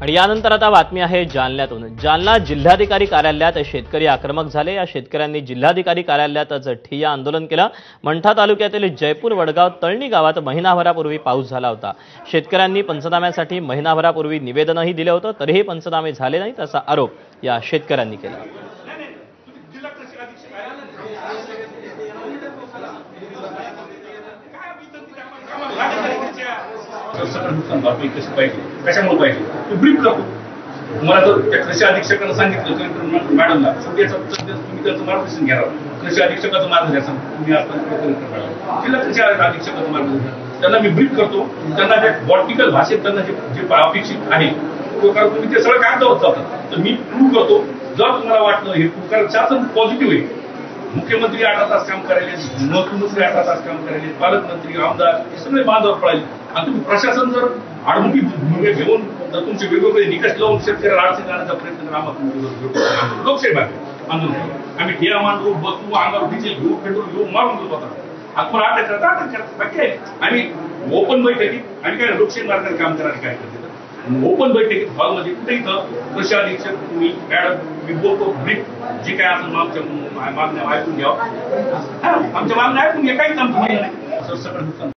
आणि यानंतर आता बातमी आहे जालन्यातून। जालना जिल्हाधिकारी कार्यालयात शेतकरी आक्रमक झाले। या शेतकऱ्यांनी जिल्हाधिकारी कार्यालयातच ठिय्या आंदोलन केलं। मंठा तालुक्यातील जयपूर वडगाव तळणी गावात महिनाभरापूर्वी पाऊस झाला होता। शेतकऱ्यांनी पंचनाम्यासाठी महिनाभरापूर्वी निवेदनही दिले होते, तरीही पंचनामे झाले नाहीत असा आरोप या शेतकऱ्यांनी केला। कशामुळे पाहिजे ब्रीफ करतो। मला जर त्या कृषी अधीक्षकांना सांगितलं मॅडमला शेवटीचं तुम्ही त्याचं मार्गदर्शन घ्यावं। कृषी अधीक्षकाचं मार्गदर्शन तुम्ही जिल्हा कृषी अधीक्षकाचं मार्गदर्शन त्यांना मी ब्रीफ करतो। त्यांना जे पॉलिटिकल भाषेत त्यांना जे अपेक्षित आहे तो कारण तुम्ही ते सगळं कागदावर चालतात तर मी प्रूव्ह करतो। जर तुम्हाला वाटलं हे कारण शासन पॉझिटिव्ह आहे, मुख्यमंत्री 18 तास काम करायले, महसूलमंत्री 18 तास काम करायले, पालकमंत्री, आमदार हे सगळे बांधावर पडायले आणि तुम्ही प्रशासन जर आडमुठी भूमिका घेऊन तुमचे वेगवेगळे निकष लावून शेतकऱ्याला अडचणी आणण्याचा प्रयत्न करा। आम्हाला लोकशाही आंदोलन आम्ही ठिया मांडू, बसू, अंगावर डिझेल घेऊ, पेट्रोल घेऊ, मारून घेऊ होता। आपण अटक करा बाकी आहे। आम्ही ओपन बैठकीत आणि काय लोकशाही मार्गाने काम करायला काय करते ओपन बैठकीत हॉलमध्ये कुठे इथं कृषी अधीक्षक तुम्ही मॅडम मी बोलतो ब्रीफ जे काय असेल आमच्या मागण्या ऐकून घ्यावं, आमच्या मागण्या ऐकून घ्या, काहीच आमचं म्हणणं नाही।